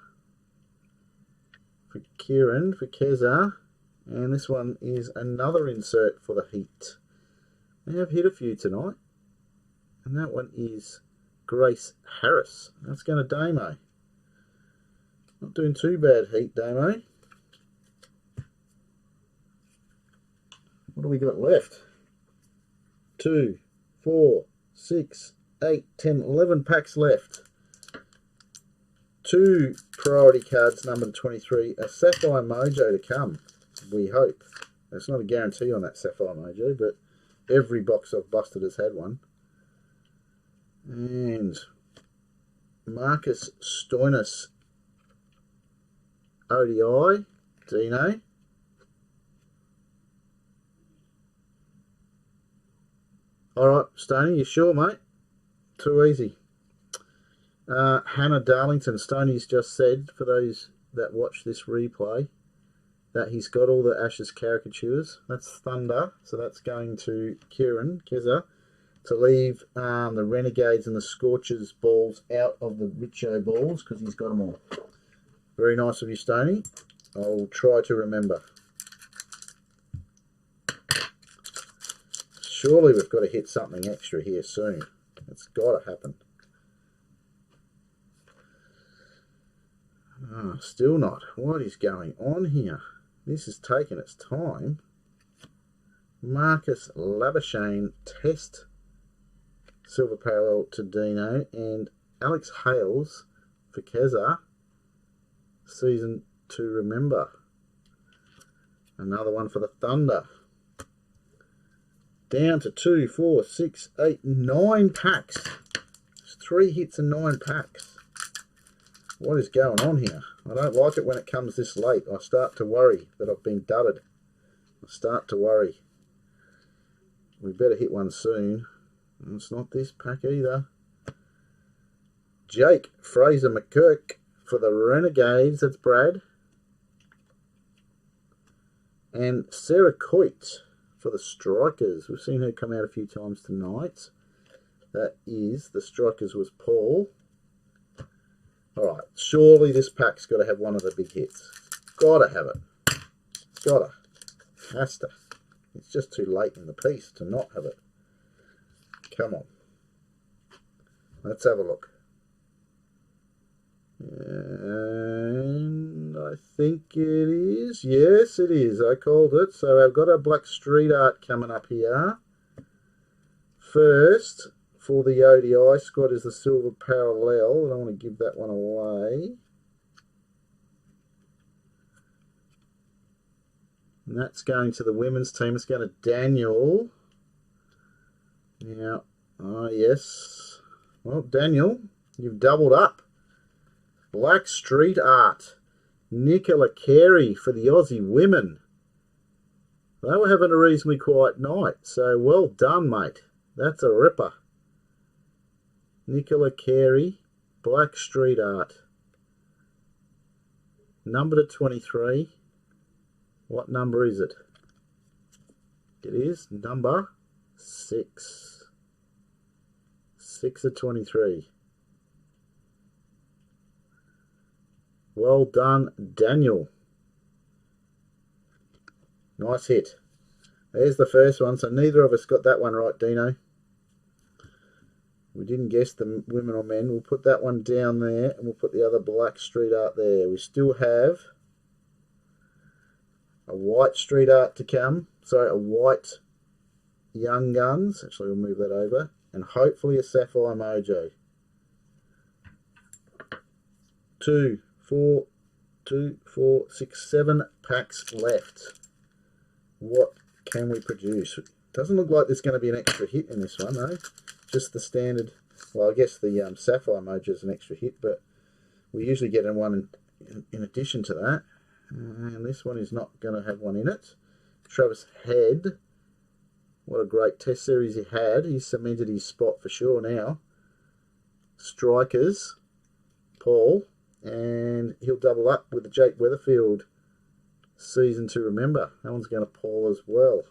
for Kieran, for Keza. And this one is another insert for the Heat. They have hit a few tonight. And that one is Grace Harris. That's going to Damo. Not doing too bad, Heat, Damo. What do we got left? 2, 4, 6, 8, 10, 11 packs left. 2 priority cards, number 23. A Sapphire Mojo to come, we hope. It's not a guarantee on that Sapphire Mojo, but every box I've busted has had one. And Marcus Stoinis, ODI, Dino. Alright, Stoney, you sure, mate? Too easy. Hannah Darlington, Stoney's just said, for those that watch this replay, that he's got all the Ashes caricatures. That's Thunder, so that's going to Kieran Keza to leave the Renegades and the Scorchers balls out of the Richo balls, because he's got them all. Very nice of you, Stoney. I'll try to remember. Surely we've got to hit something extra here soon. It's got to happen. Oh, still not. What is going on here? This is taking its time. Marcus Labuschagne test silver parallel to Dino, and Alex Hales for Keza season to remember. Another one for the Thunder. Down to 2, 4, 6, 8, 9 packs. It's 3 hits and 9 packs. What is going on here? I don't like it when it comes this late. I start to worry that I've been dudded. I start to worry. We better hit one soon. And it's not this pack either. Jake Fraser McKirk for the Renegades. That's Brad. And Sarah Coit for the Strikers. We've seen her come out a few times tonight. That is, the Strikers was Paul. Alright, surely this pack's got to have one of the big hits. Got to have it. Got to. Has to. It's just too late in the piece to not have it. Come on. Let's have a look. And I think it is. Yes, it is. I called it. So I've got a black street art coming up here. First, for the ODI squad is the silver parallel. I don't want to give that one away. And that's going to the women's team. It's going to Daniel. Now, oh yes. Well, Daniel, you've doubled up. Black street art. Nicola Carey for the Aussie women. They were having a reasonably quiet night, so well done, mate. That's a ripper. Nicola Carey, Black Street Art. Number to 23. What number is it? It is number 6. 6 of 23. Well done, Daniel. Nice hit. There's the first one. So neither of us got that one right, Dino. We didn't guess the women or men. We'll put that one down there, and we'll put the other Black Street Art there. We still have a white street art to come. Sorry, a white Young Guns. Actually, we'll move that over. And hopefully a Sapphire Mojo. 2, 4, 2, 4, 6, 7 packs left. What can we produce? Doesn't look like there's going to be an extra hit in this one, though. Just the standard. Well, I guess the Sapphire Mojo is an extra hit, but we usually get one in addition to that. And this one is not going to have one in it. Travis Head. What a great test series he had. He's cemented his spot for sure now. Strikers. Paul. And he'll double up with the Jake Weatherfield season to remember. That one's going to Paul as well.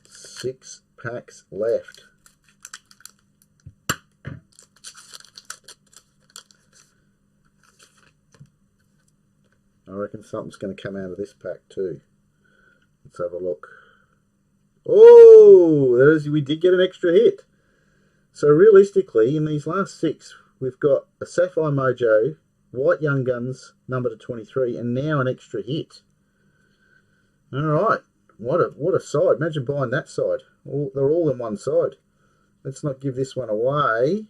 Six packs left. I reckon something's going to come out of this pack too. Let's have a look. Oh, we did get an extra hit. So realistically, in these last 6, we've got a Sapphire Mojo, White Young Guns, number to 23, and now an extra hit. All right. What a side. Imagine buying that side. They're all in one side. Let's not give this one away.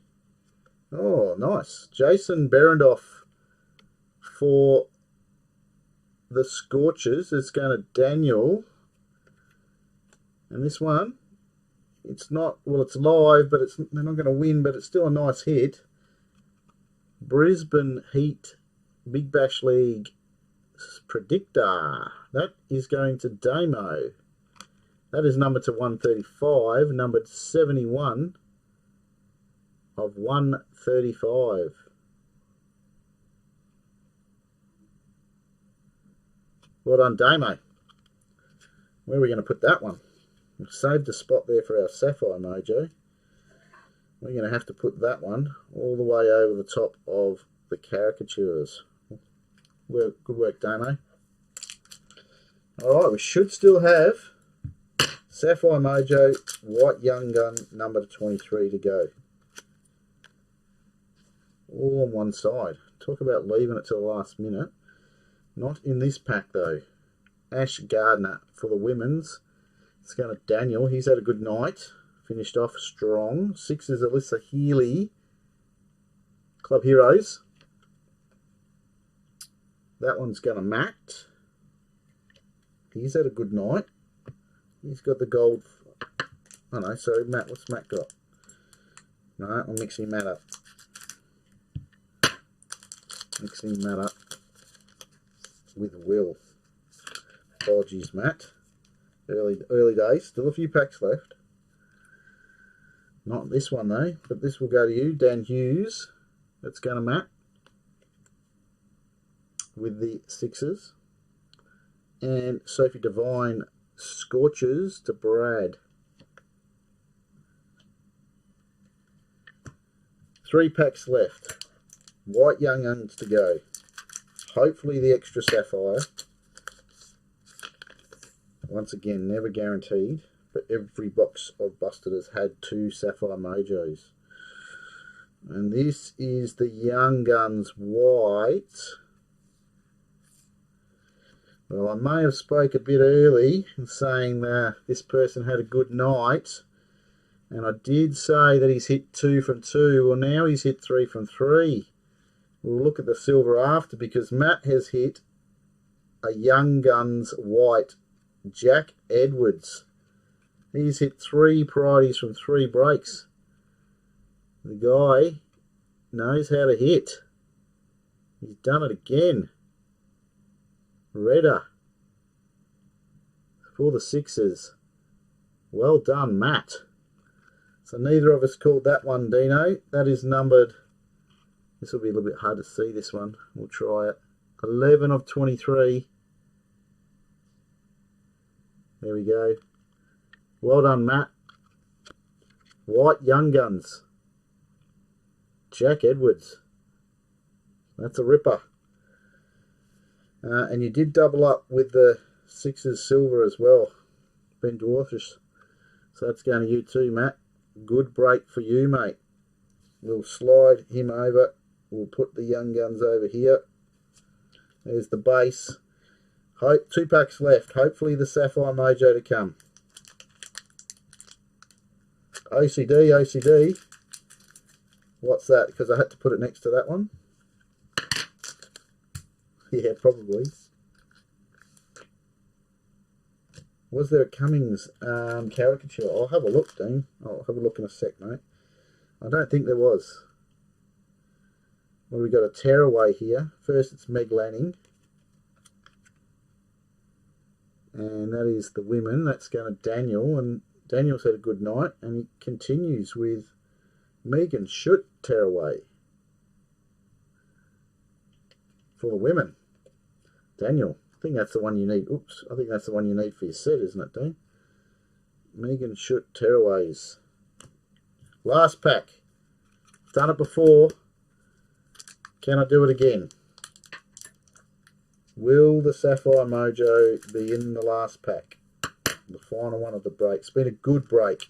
Oh, nice. Jason Berendoff for the Scorchers. It's going to Daniel. And this one, it's not, well, it's live, but they're not going to win, but it's still a nice hit. Brisbane Heat Big Bash League Predictor. That is going to Damo. That is number to 135, numbered 71 of 135. Well done, Damo. Where are we going to put that one? We've saved a spot there for our Sapphire Mojo. We're going to have to put that one all the way over the top of the caricatures. Good work, Damo. Alright, we should still have Sapphire Mojo, White Young Gun, number to 23 to go. All on one side. Talk about leaving it to the last minute. Not in this pack, though. Ash Gardner for the women's. It's going to Daniel. He's had a good night. Finished off strong. 6 is Alyssa Healy. Club Heroes. That one's going to Matt. He's had a good night. He's got the gold. Oh no, sorry, Matt. What's Matt got? No, I'm mixing Matt up. Mixing Matt up with Will. Apologies, Matt. Early days. Still a few packs left. Not this one though, but this will go to you, Dan Hughes. That's going to Matt with the 6s. And Sophie Devine Scorchers to Brad. 3 packs left. White Young Guns to go. Hopefully the extra Sapphire. Once again, never guaranteed, but every box I've busted has had 2 Sapphire Mojos. And this is the Young Guns White. Well, I may have spoke a bit early in saying that this person had a good night. And I did say that he's hit 2 from 2. Well, now he's hit 3 from 3. We'll look at the silver after, because Matt has hit a Young Guns White Jack Edwards. He's hit 3 priorities from 3 breaks. The guy knows how to hit. He's done it again. Redder. for the sixes. Well done, Matt. So neither of us called that one, Dino. That is numbered, this will be a little bit hard to see, this one. We'll try it. 11 of 23. There we go. Well done, Matt. White Young Guns. Jack Edwards. That's a ripper. And you did double up with the sixes silver as well. Ben Dwarfish. So that's going to you too, Matt. Good break for you, mate. We'll slide him over. We'll put the Young Guns over here. There's the base. 2 packs left. Hopefully the Sapphire Mojo to come. OCD, OCD. What's that? Because I had to put it next to that one. Yeah, probably. Was there a Cummings caricature? I'll have a look, Dean. I'll have a look in a sec, mate. I don't think there was. Well, we've got a tearaway here. First, it's Meg Lanning. And that is the women. That's going to Daniel. And Daniel's had a good night. And he continues with Megan Schutt tearaway. For the women. Daniel. I think that's the one you need. Oops. I think that's the one you need for your set, isn't it, Dean? Megan Schutt tearaways. Last pack. Done it before. Can I do it again? Will the Sapphire Mojo be in the last pack? The final one of the break. It's been a good break.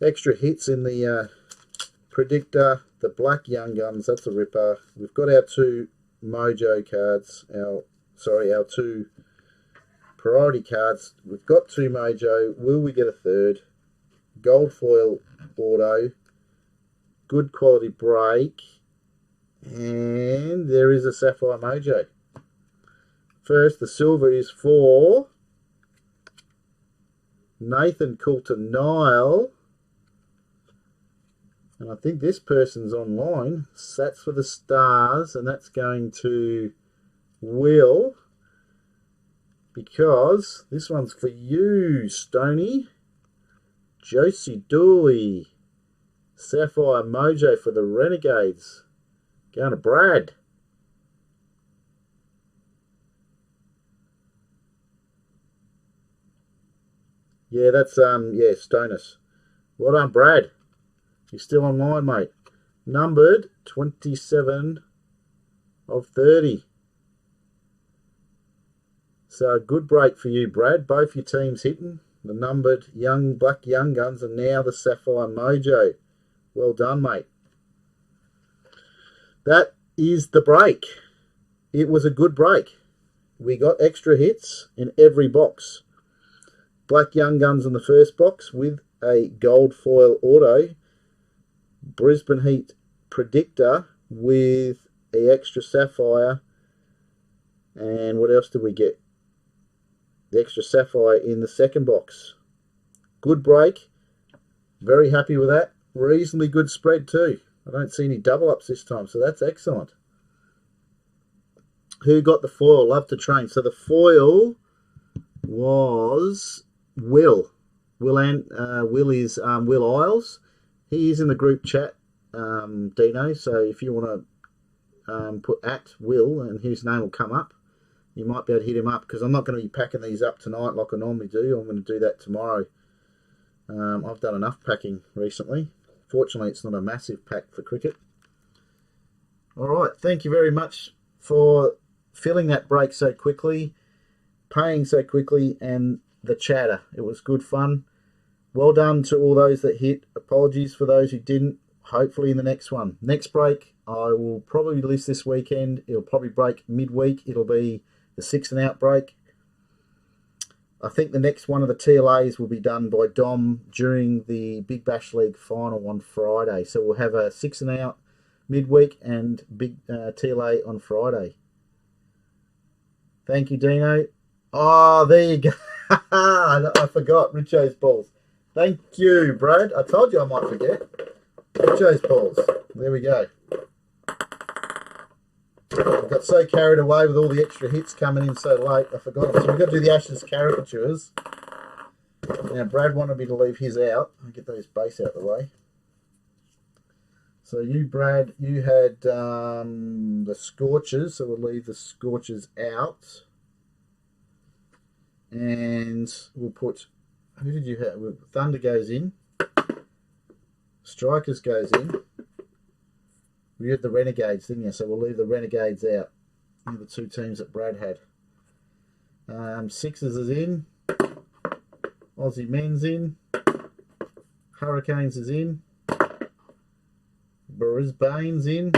Extra hits in the predictor. The Black Young Guns. That's a ripper. We've got our 2 Mojo cards. Our 2 priority cards. We've got 2 Mojo. Will we get a third? Gold foil auto. Good quality break. And there is a Sapphire Mojo. First, the silver is for Nathan Coulter-Nile. And I think this person's online. That's for the stars. And that's going to Will. Because this one's for you, Stoney. Josie Dooley. Sapphire Mojo for the Renegades. Going to Brad. Yeah, that's, yeah, Stonus. Well done, Brad. You're still online, mate. Numbered 27 of 30. So, good break for you, Brad. Both your teams hitting. The numbered Black Young Guns and now the Sapphire Mojo. Well done, mate. That is the break. It was a good break. We got extra hits in every box. Black Young Guns in the first box with a gold foil auto. Brisbane Heat predictor with an extra sapphire. And what else did we get? The extra sapphire in the second box. Good break. Very happy with that. Reasonably good spread too. I don't see any double ups this time, so that's excellent. Who got the foil? Love to train. So the foil was Will. Will is Will Isles. He is in the group chat, Dino. So if you want to put at Will and his name will come up, you might be able to hit him up because I'm not going to be packing these up tonight like I normally do. I'm going to do that tomorrow. I've done enough packing recently. Fortunately, it's not a massive pack for cricket. All right, thank you very much for filling that break so quickly, paying so quickly, and the chatter. It was good fun. Well done to all those that hit. Apologies for those who didn't. Hopefully in the next one. Next break, I will probably list this weekend. It'll probably break midweek. It'll be the 6 and out break. I think the next one of the TLAs will be done by Dom during the Big Bash League final on Friday. So we'll have a 6 and out midweek and big TLA on Friday. Thank you, Dino. Oh, there you go. I forgot Richo's balls. Thank you, Brad. I told you I might forget. Richo's balls. There we go. I got so carried away with all the extra hits coming in so late, I forgot them. So we've got to do the Ashes caricatures. Now, Brad wanted me to leave his out. I'll get those base out of the way. So you, Brad, you had the Scorchers, so we'll leave the Scorchers out. And we'll put, who did you have? Thunder goes in. Strikers goes in. We had the Renegades, didn't you? So we'll leave the Renegades out. They're the two teams that Brad had. Sixers is in. Aussie Men's in. Hurricanes is in. Brisbane's in.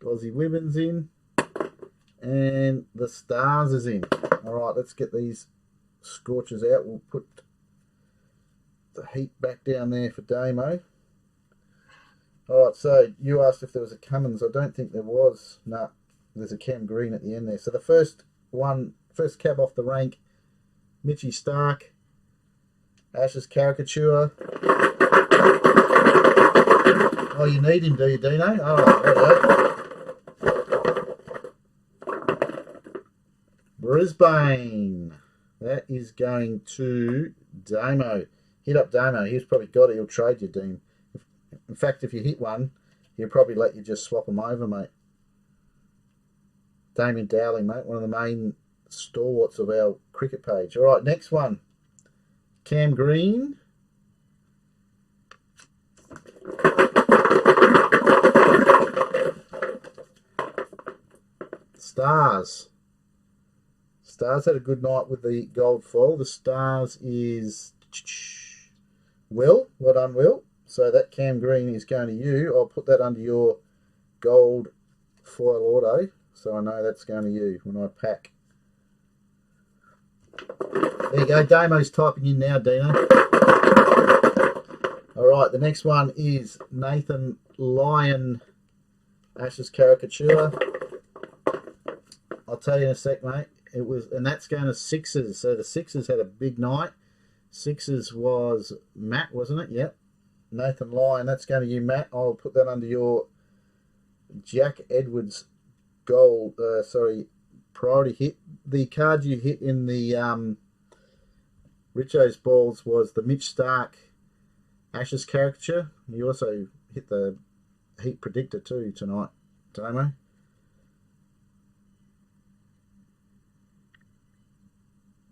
Aussie Women's in. And the Stars is in. Alright, let's get these Scorchers out. We'll put the Heat back down there for Damo. Alright, so you asked if there was a Cummins. I don't think there was. No, there's a Cam Green at the end there. So the first cab off the rank, Mitchy Stark, Ashes caricature. Oh, you need him, do you, Dino? Oh, there you go. Brisbane. That is going to Damo. Hit up Damo. He's probably got it. He'll trade you, Dean. In fact, if you hit one, he'll probably let you just swap them over, mate. Damien Dowling, mate, one of the main stalwarts of our cricket page. All right, next one. Cam Green. Stars. Stars had a good night with the gold foil. The Stars is Will. Well done, Will. So that Cam Green is going to you. I'll put that under your gold foil auto. So I know that's going to you when I pack. There you go. Damo's typing in now, Dino. All right, the next one is Nathan Lyon Ashes caricature. I'll tell you in a sec, mate. It was, and that's going to Sixers. So the Sixers had a big night. Sixers was Matt, wasn't it? Yep. Nathan Lyon, that's going to you, Matt. I'll put that under your Jack Edwards gold, priority hit. The card you hit in the Richo's balls was the Mitch Stark Ashes caricature. You also hit the Heat predictor too tonight, Damo.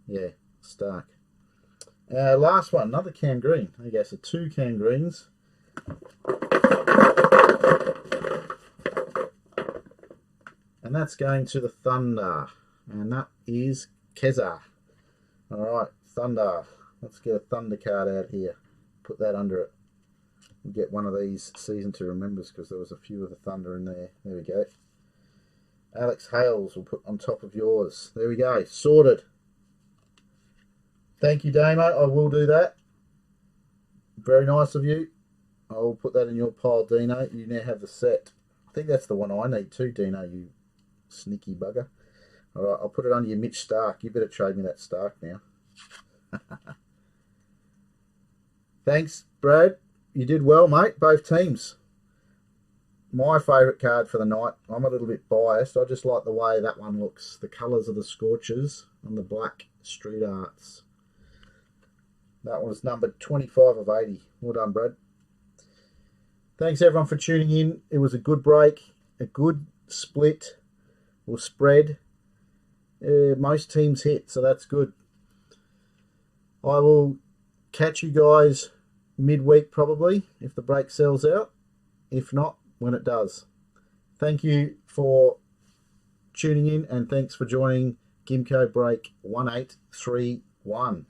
Yeah, Stark. Last one, another Cam Green. There you go, so two Cam Greens. And that's going to the Thunder. And that is Keza. Alright, Thunder. Let's get a Thunder card out here. Put that under it. We'll get one of these season to remembers because there was a few of the Thunder in there. There we go. Alex Hales will put on top of yours. There we go. Sorted. Thank you, Damo. I will do that. Very nice of you. I will put that in your pile, Dino. You now have the set. I think that's the one I need too, Dino, you sneaky bugger. All right, I'll put it under your Mitch Stark. You better trade me that Stark now. Thanks, Brad. You did well, mate. Both teams. My favourite card for the night. I'm a little bit biased. I just like the way that one looks. The colours of the Scorchers and the black street arts. That was numbered 25 of 80. Well done, Brad. Thanks, everyone, for tuning in. It was a good break, a good split or spread. Most teams hit, so that's good. I will catch you guys midweek probably if the break sells out. If not, when it does. Thank you for tuning in and thanks for joining Gimko Break 1831.